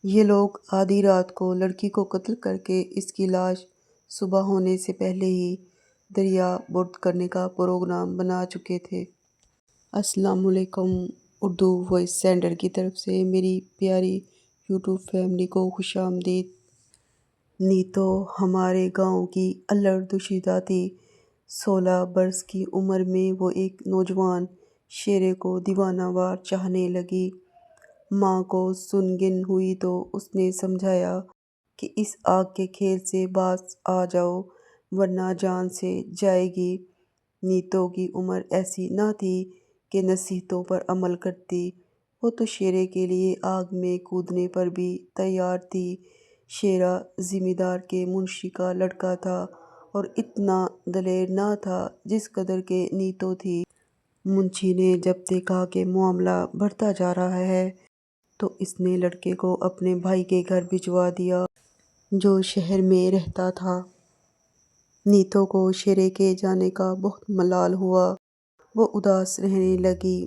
یہ لوگ آدھی رات کو لڑکی کو قتل کر کے اس کی لاش صبح ہونے سے پہلے ہی دریا برد کرنے کا پروگرام بنا چکے تھے۔ السلام علیکم۔ اردو وائس سینٹر کی طرف سے میری پیاری یوٹیوب فیملی کو خوش آمدید۔ نیتو ہمارے گاؤں کی الڑ دوشیزہ تھی۔ 16 برس کی عمر میں وہ ایک نوجوان شیرے کو دیوانہ وار چاہنے لگی۔ ماں کو سنگن ہوئی تو اس نے سمجھایا کہ اس آگ کے کھیل سے باز آ جاؤ ورنہ جان سے جائے گی۔ نیتو کی عمر ایسی نہ تھی کہ نصیحتوں پر عمل کرتی، وہ تو شیرے کے لیے آگ میں کودنے پر بھی تیار تھی۔ شیرا زمیندار کے منشی کا لڑکا تھا اور اتنا دلیر نہ تھا جس قدر کہ نیتو تھی۔ منشی نے جب دیکھا کہ معاملہ بڑھتا جا رہا ہے تو اس نے لڑکے کو اپنے بھائی کے گھر بھجوا دیا جو شہر میں رہتا تھا۔ نیتو کو شیرے کے جانے کا بہت ملال ہوا، وہ اداس رہنے لگی۔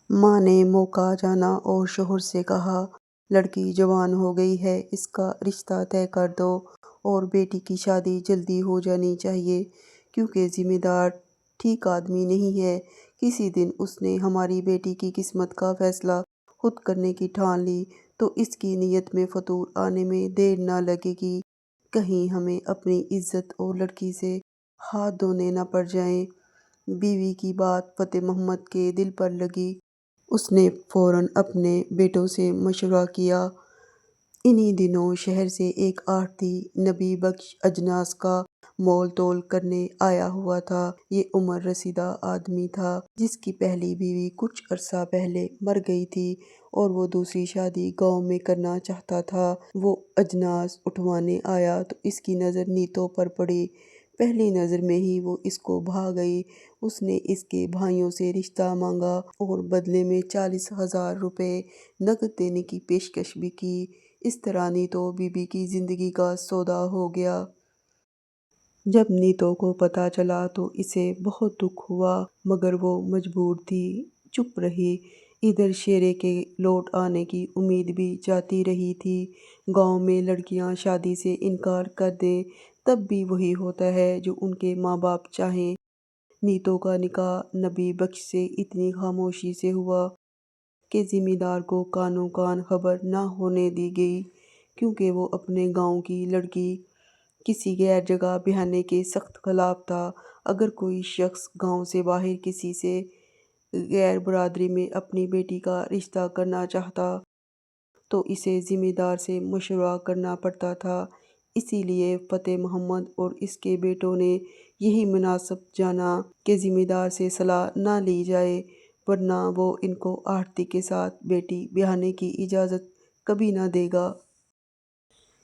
ماں نے موقع جانا اور شوہر سے کہا، لڑکی جوان ہو گئی ہے، اس کا رشتہ طے کر دو اور بیٹی کی شادی جلدی ہو جانی چاہیے کیونکہ زمیندار ٹھیک آدمی نہیں ہے۔ کسی دن اس نے ہماری بیٹی کی قسمت کا فیصلہ خود کرنے کی ٹھان لی تو اس کی نیت میں فتور آنے میں دیر نہ لگے گی، کہیں ہمیں اپنی عزت اور لڑکی سے ہاتھ دھونے نہ پڑ جائیں۔ بیوی کی بات فتح محمد کے دل پر لگی، اس نے فوراً اپنے بیٹوں سے مشورہ کیا۔ انہی دنوں شہر سے ایک آڑھتی نبی بخش اجناس کا مول تول کرنے آیا ہوا تھا۔ یہ عمر رسیدہ آدمی تھا جس کی پہلی بیوی کچھ عرصہ پہلے مر گئی تھی اور وہ دوسری شادی گاؤں میں کرنا چاہتا تھا۔ وہ اجناس اٹھوانے آیا تو اس کی نظر نیتو پر پڑی۔ پہلی نظر میں ہی وہ اس کو بھا گئی۔ اس نے اس کے بھائیوں سے رشتہ مانگا اور بدلے میں 40,000 روپے نقد دینے کی پیشکش بھی کی۔ اس طرح نیتو بی بی کی زندگی کا سودا ہو گیا۔ جب نیتو کو پتہ چلا تو اسے بہت دکھ ہوا مگر وہ مجبور تھی، چپ رہی۔ ادھر شیرے کے لوٹ آنے کی امید بھی جاتی رہی تھی۔ گاؤں میں لڑکیاں شادی سے انکار کر دیں تب بھی وہی ہوتا ہے جو ان کے ماں باپ چاہیں۔ نیتو کا نکاح نبی بخش سے اتنی خاموشی سے ہوا کہ زمیندار کو کانوں کان خبر نہ ہونے دی گئی کیونکہ وہ اپنے گاؤں کی لڑکی کسی غیر جگہ بیاہنے کے سخت خلاف تھا۔ اگر کوئی شخص گاؤں سے باہر کسی سے غیر برادری میں اپنی بیٹی کا رشتہ کرنا چاہتا تو اسے زمیندار سے مشورہ کرنا پڑتا تھا۔ اسی لیے فتح محمد اور اس کے بیٹوں نے یہی مناسب جانا کہ زمیندار سے صلاح نہ لی جائے ورنہ وہ ان کو آڑھتی کے ساتھ بیٹی بیاہنے کی اجازت کبھی نہ دے گا۔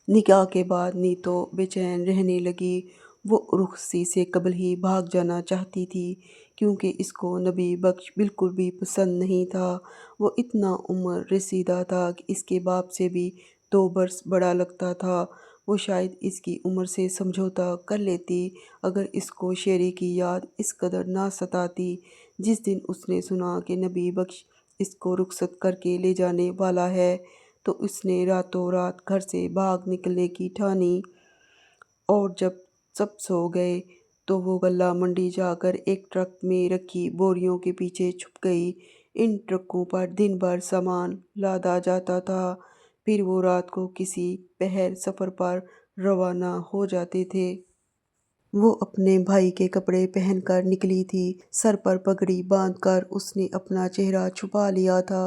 نکاح کے بعد نیتو بے چین رہنے لگی۔ وہ رخصتی سے قبل ہی بھاگ جانا چاہتی تھی کیونکہ اس کو نبی بخش بالکل بھی پسند نہیں تھا۔ وہ اتنا عمر رسیدہ تھا کہ اس کے باپ سے بھی 2 برس بڑا لگتا تھا۔ وہ شاید اس کی عمر سے سمجھوتا کر لیتی اگر اس کو شیرے کی یاد اس قدر نہ ستاتی۔ جس دن اس نے سنا کہ نبی بخش اس کو رخصت کر کے لے جانے والا ہے تو اس نے راتوں رات گھر سے بھاگ نکلنے کی ٹھانی اور جب سب سو گئے تو وہ غلہ منڈی جا کر ایک ٹرک میں رکھی بوریوں کے پیچھے چھپ گئی۔ ان ٹرکوں پر دن بھر سامان لادا جاتا تھا، پھر وہ رات کو کسی پہر سفر پر روانہ ہو جاتے تھے۔ وہ اپنے بھائی کے کپڑے پہن کر نکلی تھی، سر پر پگڑی باندھ کر اس نے اپنا چہرہ چھپا لیا تھا۔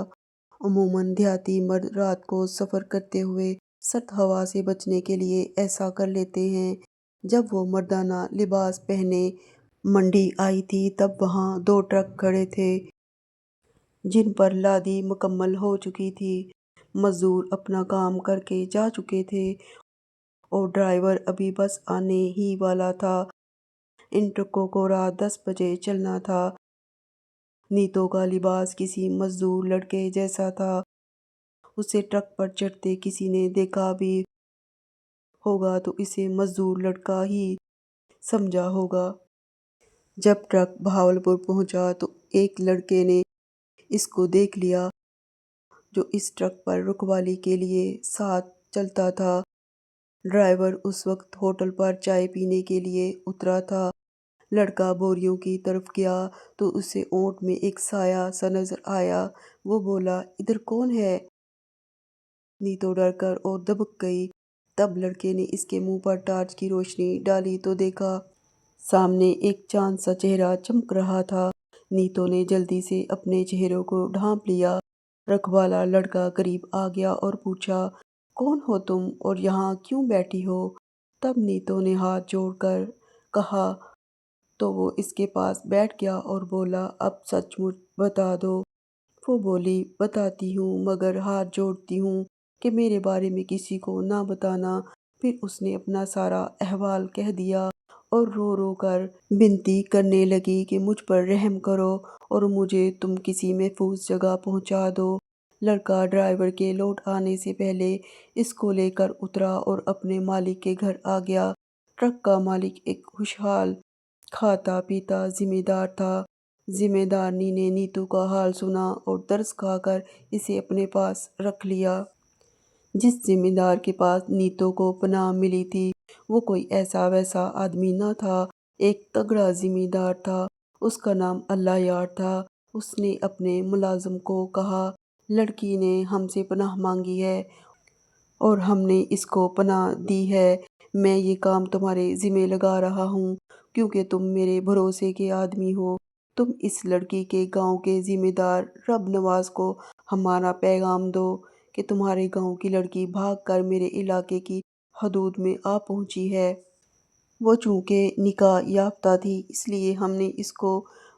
عموماً دیہاتی مرد رات کو سفر کرتے ہوئے سرد ہوا سے بچنے کے لیے ایسا کر لیتے ہیں۔ جب وہ مردانہ لباس پہنے منڈی آئی تھی تب وہاں 2 ٹرک کھڑے تھے جن پر لادی مکمل ہو چکی تھی۔ مزدور اپنا کام کر کے جا چکے تھے اور ڈرائیور ابھی بس آنے ہی والا تھا۔ ان ٹرکوں کو رات 10 بجے چلنا تھا۔ نیتو کا لباس کسی مزدور لڑکے جیسا تھا۔ اسے ٹرک پر چڑھتے کسی نے دیکھا بھی ہوگا تو اسے مزدور لڑکا ہی سمجھا ہوگا۔ جب ٹرک بہاولپور پہنچا تو ایک لڑکے نے اس کو دیکھ لیا جو اس ٹرک پر رکوالی کے لیے ساتھ چلتا تھا۔ ڈرائیور اس وقت ہوٹل پر چائے پینے کے لیے اترا تھا۔ لڑکا بوریوں کی طرف گیا تو اسے اونٹ میں ایک سایہ سا نظر آیا۔ وہ بولا، ادھر کون ہے؟ نیتو ڈر کر اور دبک گئی۔ تب لڑکے نے اس کے منہ پر ٹارچ کی روشنی ڈالی تو دیکھا سامنے ایک چاند سا چہرہ چمک رہا تھا۔ نیتو نے جلدی سے اپنے چہرے کو ڈھانپ لیا۔ رکھوالا لڑکا قریب آ گیا اور پوچھا، کون ہو تم اور یہاں کیوں بیٹھی ہو؟ تب نیتو نے ہاتھ جوڑ کر کہا تو وہ اس کے پاس بیٹھ گیا اور بولا، اب سچ مچ بتا دو۔ وہ بولی، بتاتی ہوں مگر ہاتھ جوڑتی ہوں کہ میرے بارے میں کسی کو نہ بتانا۔ پھر اس نے اپنا سارا احوال کہہ دیا اور رو رو کر بنتی کرنے لگی کہ مجھ پر رحم کرو اور مجھے تم کسی محفوظ جگہ پہنچا دو۔ لڑکا ڈرائیور کے لوٹ آنے سے پہلے اس کو لے کر اترا اور اپنے مالک کے گھر آ گیا۔ ٹرک کا مالک ایک خوشحال کھاتا پیتا ذمہ دار تھا۔ ذمہ دارنی نے نیتو کا حال سنا اور ترس کھا کر اسے اپنے پاس رکھ لیا۔ جس ذمہ دار کے پاس نیتو کو پناہ ملی تھی وہ کوئی ایسا ویسا آدمی نہ تھا، ایک تگڑا ذمہ دار تھا۔ اس کا نام اللہ یار تھا۔ اس نے اپنے ملازم کو کہا، لڑکی نے ہم سے پناہ مانگی ہے اور ہم نے اس کو پناہ دی ہے۔ میں یہ کام تمہارے ذمہ لگا رہا ہوں کیونکہ تم میرے بھروسے کے آدمی ہو۔ تم اس لڑکی کے گاؤں کے ذمہ دار رب نواز کو ہمارا پیغام دو کہ تمہارے گاؤں کی لڑکی بھاگ کر میرے علاقے کی حدود میں آ پہنچی ہے۔ وہ چونکہ نکاح یافتہ تھی اس لیے ہم نے اس کو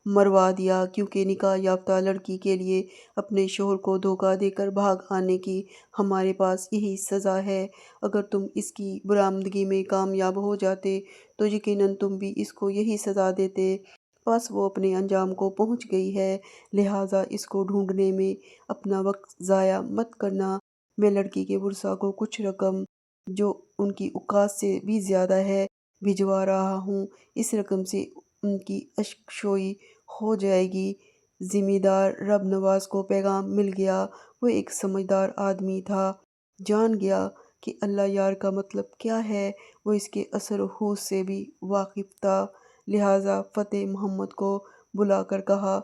مروا دیا، کیونکہ نکاح یافتہ لڑکی کے لیے اپنے شوہر کو دھوکہ دے کر بھاگ آنے کی ہمارے پاس یہی سزا ہے۔ اگر تم اس کی برآمدگی میں کامیاب ہو جاتے تو یقیناً تم بھی اس کو یہی سزا دیتے۔ بس وہ اپنے انجام کو پہنچ گئی ہے، لہٰذا اس کو ڈھونڈنے میں اپنا وقت ضائع مت کرنا۔ میں لڑکی کے ورثاء کو کچھ رقم جو ان کی اوقات سے بھی زیادہ ہے بھجوا رہا ہوں۔ اس رقم سے ان کی اشکشوئی ہو جائے گی۔ ذمہ دار رب نواز کو پیغام مل گیا۔ وہ ایک سمجھدار آدمی تھا، جان گیا کہ اللہ یار کا مطلب کیا ہے۔ وہ اس کے اثر و رسوخ سے بھی واقف تھا، لہٰذا فتح محمد کو بلا کر کہا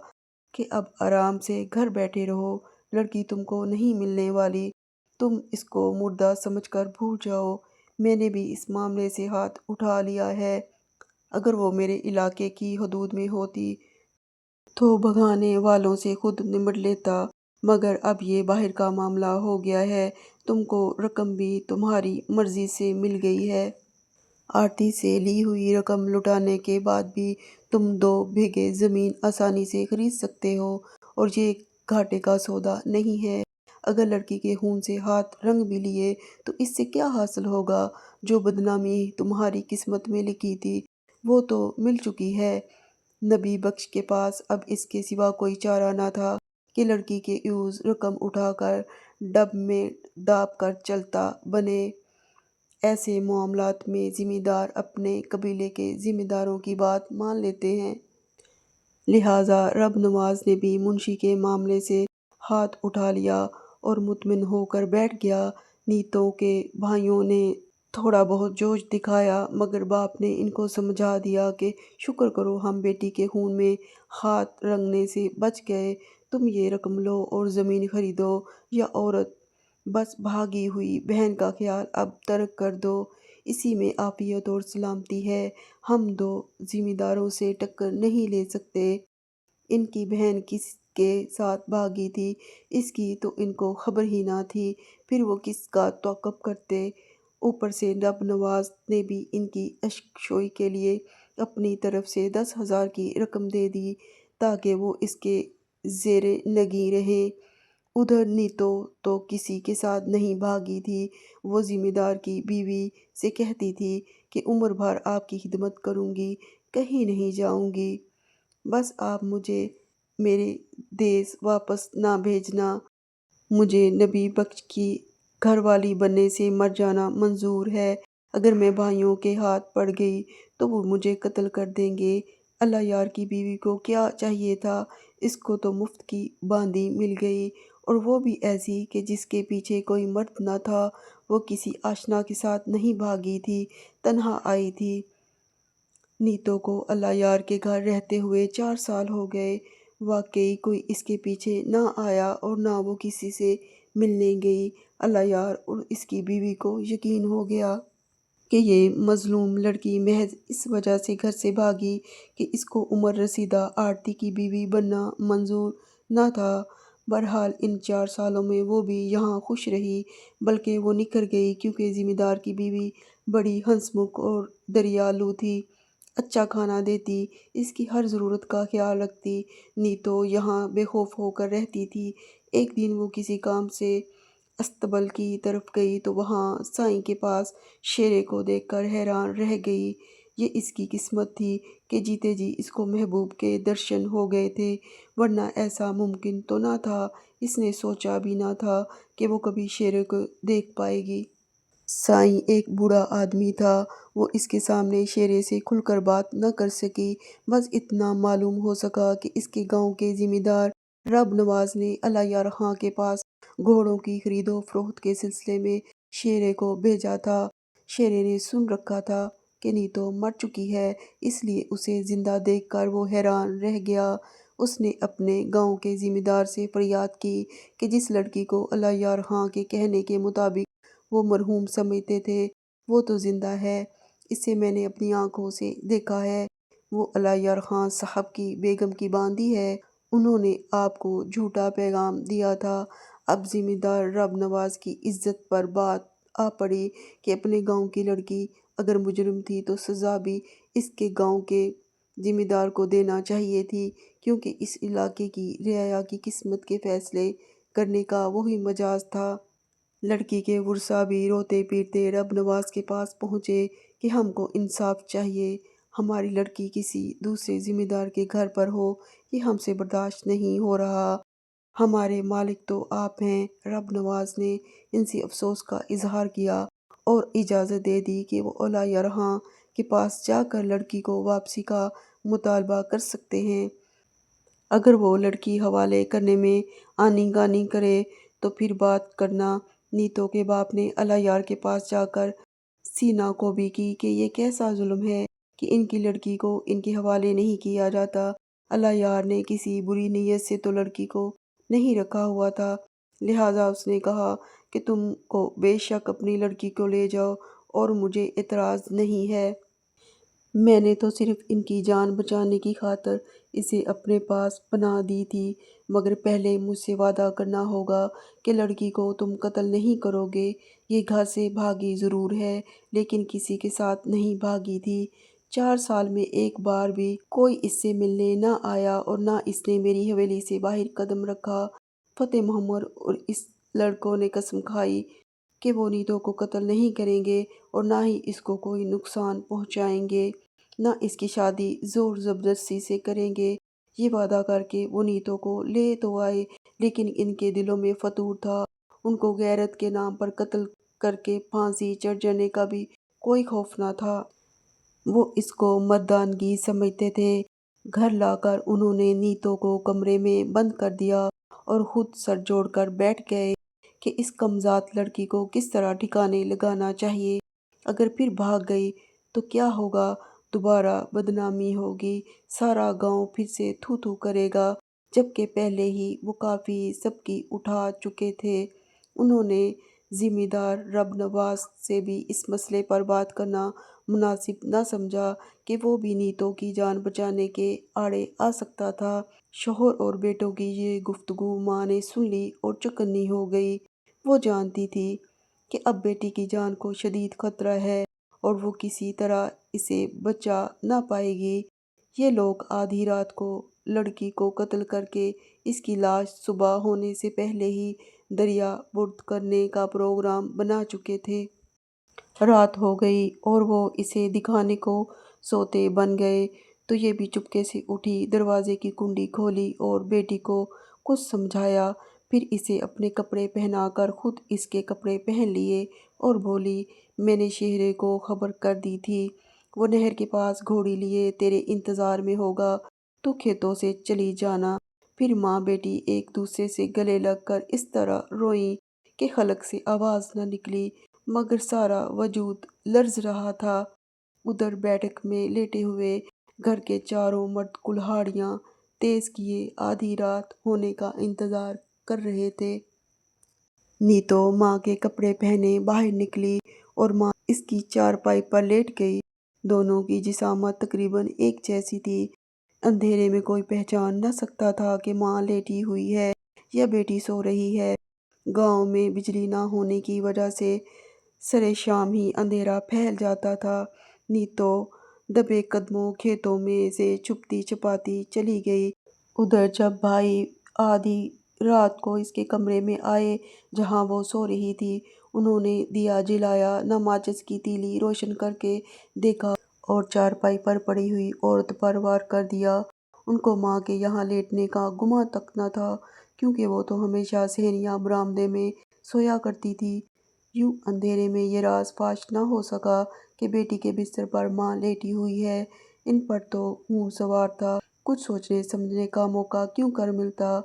کہ اب آرام سے گھر بیٹھے رہو، لڑکی تم کو نہیں ملنے والی، تم اس کو مردہ سمجھ کر بھول جاؤ۔ میں نے بھی اس معاملے سے ہاتھ اٹھا لیا ہے۔ اگر وہ میرے علاقے کی حدود میں ہوتی تو بھگانے والوں سے خود نمٹ لیتا، مگر اب یہ باہر کا معاملہ ہو گیا ہے۔ تم کو رقم بھی تمہاری مرضی سے مل گئی ہے۔ آڑتی سے لی ہوئی رقم لوٹانے کے بعد بھی تم 2 بیگھے زمین آسانی سے خرید سکتے ہو اور یہ گھاٹے کا سودا نہیں ہے۔ اگر لڑکی کے خون سے ہاتھ رنگ بھی لیے تو اس سے کیا حاصل ہوگا؟ جو بدنامی تمہاری قسمت میں لکھی تھی وہ تو مل چکی ہے۔ نبی بخش کے پاس اب اس کے سوا کوئی چارہ نہ تھا کہ لڑکی کے عوض رقم اٹھا کر ڈب میں ڈال کر چلتا بنے۔ ایسے معاملات میں ذمہ دار اپنے قبیلے کے ذمہ داروں کی بات مان لیتے ہیں۔ لہٰذا رب نواز نے بھی منشی کے معاملے سے ہاتھ اٹھا لیا اور مطمئن ہو کر بیٹھ گیا۔ نیتو کے بھائیوں نے تھوڑا بہت جوش دکھایا مگر باپ نے ان کو سمجھا دیا کہ شکر کرو ہم بیٹی کے خون میں ہاتھ رنگنے سے بچ گئے۔ تم یہ رقم لو اور زمین خریدو یا عورت، بس بھاگی ہوئی بہن کا خیال اب ترک کر دو، اسی میں عافیت اور سلامتی ہے۔ ہم 2 ذمہ داروں سے ٹکر نہیں لے سکتے۔ ان کی بہن کس کے ساتھ بھاگی تھی اس کی تو ان کو خبر ہی نہ تھی، پھر وہ کس کا تعاقب کرتے؟ اوپر سے رب نواز نے بھی ان کی اشکشوئی کے لیے اپنی طرف سے 10,000 کی رقم دے دی تاکہ وہ اس کے زیر نگیں رہیں۔ ادھر نیتو تو کسی کے ساتھ نہیں بھاگی تھی، وہ ذمہ دار کی بیوی سے کہتی تھی کہ عمر بھر آپ کی خدمت کروں گی، کہیں نہیں جاؤں گی، بس آپ مجھے میرے دیس واپس نہ بھیجنا۔ مجھے نبی بخش کی گھر والی بننے سے مر جانا منظور ہے۔ اگر میں بھائیوں کے ہاتھ پڑ گئی تو وہ مجھے قتل کر دیں گے۔ اللہ یار کی بیوی کو کیا چاہیے تھا؟ اس کو تو مفت کی باندی مل گئی اور وہ بھی ایسی کہ جس کے پیچھے کوئی مرد نہ تھا۔ وہ کسی آشنا کے ساتھ نہیں بھاگی تھی، تنہا آئی تھی۔ نیتو کو اللہ یار کے گھر رہتے ہوئے 4 سال ہو گئے۔ واقعی کوئی اس کے پیچھے نہ آیا اور نہ وہ کسی سے ملنے گئی۔ اللہ یار اور اس کی بیوی کو یقین ہو گیا کہ یہ مظلوم لڑکی محض اس وجہ سے گھر سے بھاگی کہ اس کو عمر رسیدہ آڑتی کی بیوی بننا منظور نہ تھا۔ بہرحال ان 4 سالوں میں وہ بھی یہاں خوش رہی، بلکہ وہ نکھر گئی، کیونکہ ذمہ دار کی بیوی بڑی ہنس مکھ اور دریالو تھی، اچھا کھانا دیتی، اس کی ہر ضرورت کا خیال رکھتی۔ نیتو یہاں بے خوف ہو کر رہتی تھی۔ ایک دن وہ کسی کام سے استبل کی طرف گئی تو وہاں سائیں کے پاس شیرے کو دیکھ کر حیران رہ گئی۔ یہ اس کی قسمت تھی کہ جیتے جی اس کو محبوب کے درشن ہو گئے تھے، ورنہ ایسا ممکن تو نہ تھا، اس نے سوچا بھی نہ تھا کہ وہ کبھی شیرے کو دیکھ پائے گی۔ سائیں ایک بوڑھا آدمی تھا، وہ اس کے سامنے شیرے سے کھل کر بات نہ کر سکی۔ بس اتنا معلوم ہو سکا کہ اس کے گاؤں کے ذمہ دار رب نواز نے اللہ یار خاں کے پاس گھوڑوں کی خرید و فروخت کے سلسلے میں شیرے کو بھیجا تھا۔ شیرے نے سن رکھا تھا کہ نیتو مر چکی ہے، اس لیے اسے زندہ دیکھ کر وہ حیران رہ گیا۔ اس نے اپنے گاؤں کے ذمہ دار سے فریاد کی کہ جس لڑکی کو اللہ یار خاں کے کہنے کے مطابق وہ مرحوم سمجھتے تھے، وہ تو زندہ ہے، اسے میں نے اپنی آنکھوں سے دیکھا ہے، وہ اللہ یار خاں صاحب کی بیگم کی باندی ہے۔ انہوں نے آپ کو جھوٹا پیغام دیا تھا۔ اب ذمہ دار رب نواز کی عزت پر بات آ پڑی کہ اپنے گاؤں کی لڑکی اگر مجرم تھی تو سزا بھی اس کے گاؤں کے ذمہ دار کو دینا چاہیے تھی، کیونکہ اس علاقے کی رعایا کی قسمت کے فیصلے کرنے کا وہی مجاز تھا۔ لڑکی کے ورثاء بھی روتے پیٹتے رب نواز کے پاس پہنچے کہ ہم کو انصاف چاہیے، ہماری لڑکی کسی دوسرے ذمہ دار کے گھر پر ہو، یہ ہم سے برداشت نہیں ہو رہا، ہمارے مالک تو آپ ہیں۔ رب نواز نے ان سے افسوس کا اظہار کیا اور اجازت دے دی کہ وہ اللہ یار خاں کے پاس جا کر لڑکی کو واپسی کا مطالبہ کر سکتے ہیں۔ اگر وہ لڑکی حوالے کرنے میں آنی گانی کرے تو پھر بات کرنا۔ نیتو کے باپ نے اللہ یار کے پاس جا کر سینہ کوبی کی کہ یہ کیسا ظلم ہے کہ ان کی لڑکی کو ان کے حوالے نہیں کیا جاتا۔ اللہ یار نے کسی بری نیت سے تو لڑکی کو نہیں رکھا ہوا تھا، لہٰذا اس نے کہا کہ تم کو بے شک اپنی لڑکی کو لے جاؤ اور مجھے اعتراض نہیں ہے، میں نے تو صرف ان کی جان بچانے کی خاطر اسے اپنے پاس پناہ دی تھی، مگر پہلے مجھ سے وعدہ کرنا ہوگا کہ لڑکی کو تم قتل نہیں کرو گے۔ یہ گھر سے بھاگی ضرور ہے، لیکن کسی کے ساتھ نہیں بھاگی تھی۔ 4 سال میں ایک بار بھی کوئی اس سے ملنے نہ آیا اور نہ اس نے میری حویلی سے باہر قدم رکھا۔ فتح محمد اور اس لڑکوں نے قسم کھائی کہ وہ نیتو کو قتل نہیں کریں گے اور نہ ہی اس کو کوئی نقصان پہنچائیں گے، نہ اس کی شادی زور زبردستی سے کریں گے۔ یہ وعدہ کر کے وہ نیتو کو لے تو آئے، لیکن ان کے دلوں میں فتور تھا، ان کو غیرت کے نام پر قتل کر کے پھانسی چڑھ جانے کا بھی کوئی خوف نہ تھا۔ وہ اس کو مردانگی سمجھتے تھے۔ گھر لا کر انہوں نے نیتو کو کمرے میں بند کر دیا اور خود سر جوڑ کر بیٹھ گئے کہ اس کمذات لڑکی کو کس طرح ٹھکانے لگانا چاہیے۔ اگر پھر بھاگ گئی تو کیا ہوگا؟ دوبارہ بدنامی ہوگی، سارا گاؤں پھر سے تھو تھو کرے گا، جبکہ پہلے ہی وہ کافی سب کی اٹھا چکے تھے۔ انہوں نے ذمہ دار رب نواز سے بھی اس مسئلے پر بات کرنا مناسب نہ سمجھا کہ وہ بھی نیتو کی جان بچانے کے آڑے آ سکتا تھا۔ شوہر اور بیٹوں کی یہ گفتگو ماں نے سن لی اور چوکنی ہو گئی۔ وہ جانتی تھی کہ اب بیٹی کی جان کو شدید خطرہ ہے اور وہ کسی طرح اسے بچا نہ پائے گی۔ یہ لوگ آدھی رات کو لڑکی کو قتل کر کے اس کی لاش صبح ہونے سے پہلے ہی دریا برد کرنے کا پروگرام بنا چکے تھے۔ رات ہو گئی اور وہ اسے دکھانے کو سوتے بن گئے تو یہ بھی چپکے سے اٹھی، دروازے کی کنڈی کھولی اور بیٹی کو کچھ سمجھایا، پھر اسے اپنے کپڑے پہنا کر خود اس کے کپڑے پہن لیے اور بولی، میں نے شیرے کو خبر کر دی تھی، وہ نہر کے پاس گھوڑی لیے تیرے انتظار میں ہوگا، تو کھیتوں سے چلی جانا، پھر ماں بیٹی ایک دوسرے سے گلے لگ کر اس طرح روئیں کہ حلق سے آواز نہ نکلی، مگر سارا وجود لرز رہا تھا۔ ادھر بیٹھک میں لیٹے ہوئے گھر کے چاروں مرد کلہاڑیاں تیز کیے آدھی رات ہونے کا انتظار کر رہے تھے۔ نیتو ماں کے کپڑے پہنے باہر نکلی اور ماں اس کی چارپائی پر لیٹ گئی۔ دونوں کی جسامت تقریباً ایک جیسی تھی۔ اندھیرے میں کوئی پہچان نہ سکتا تھا کہ ماں لیٹی ہوئی ہے یا بیٹی سو رہی ہے۔ گاؤں میں بجلی نہ ہونے کی وجہ سے سرے شام ہی اندھیرا پھیل جاتا تھا۔ نیتو دبے قدموں کھیتوں میں سے چھپتی چھپاتی چلی گئی۔ ادھر جب بھائی آدھی رات کو اس کے کمرے میں آئے جہاں وہ سو رہی تھی، انہوں نے دیا جلایا، نہ ماچس کی تیلی روشن کر کے دیکھا اور چارپائی پر پڑی ہوئی عورت پر وار کر دیا۔ ان کو ماں کے یہاں لیٹنے کا گمان تک نہ تھا، کیونکہ وہ تو ہمیشہ صحنیاں برآمدے میں سویا کرتی تھی۔ یوں اندھیرے میں یہ راز فاش نہ ہو سکا کہ بیٹی کے بستر پر ماں لیٹی ہوئی ہے۔ ان پر تو خون سوار تھا، کچھ سوچنے سمجھنے کا موقع کیوں کر ملتا۔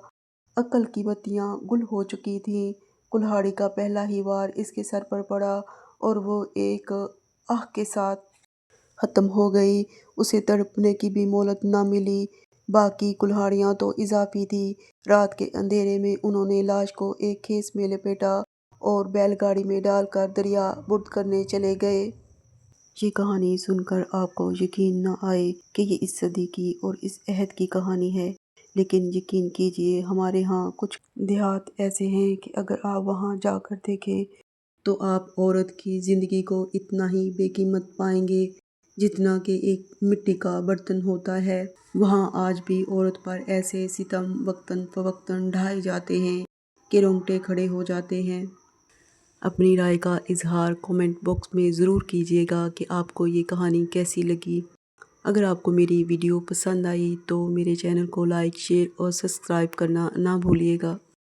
عقل کی بتیاں گل ہو چکی تھیں۔ کلہاڑی کا پہلا ہی وار اس کے سر پر پڑا اور وہ ایک آہ کے ساتھ ختم ہو گئی۔ اسے تڑپنے کی بھی مہلت نہ ملی۔ باقی کلہاڑیاں تو اضافی تھیں۔ رات کے اندھیرے میں انہوں نے لاش کو ایک خیز میں لپیٹا اور بیل گاڑی میں ڈال کر دریا برد کرنے چلے گئے۔ یہ کہانی سن کر آپ کو یقین نہ آئے کہ یہ اس صدی کی اور اس عہد کی کہانی ہے، لیکن یقین کیجیے ہمارے ہاں کچھ دیہات ایسے ہیں کہ اگر آپ وہاں جا کر دیکھیں تو آپ عورت کی زندگی کو اتنا ہی بے قیمت پائیں گے جتنا کہ ایک مٹی کا برتن ہوتا ہے۔ وہاں آج بھی عورت پر ایسے ستم وقتاً فوقتاً ڈھائے جاتے ہیں کہ رونگٹے کھڑے ہو جاتے ہیں۔ اپنی رائے کا اظہار کومنٹ باکس میں ضرور کیجیے گا کہ آپ کو یہ کہانی کیسی لگی۔ اگر آپ کو میری ویڈیو پسند آئی تو میرے چینل کو لائک، شیئر اور سبسکرائب کرنا نہ بھولیے گا۔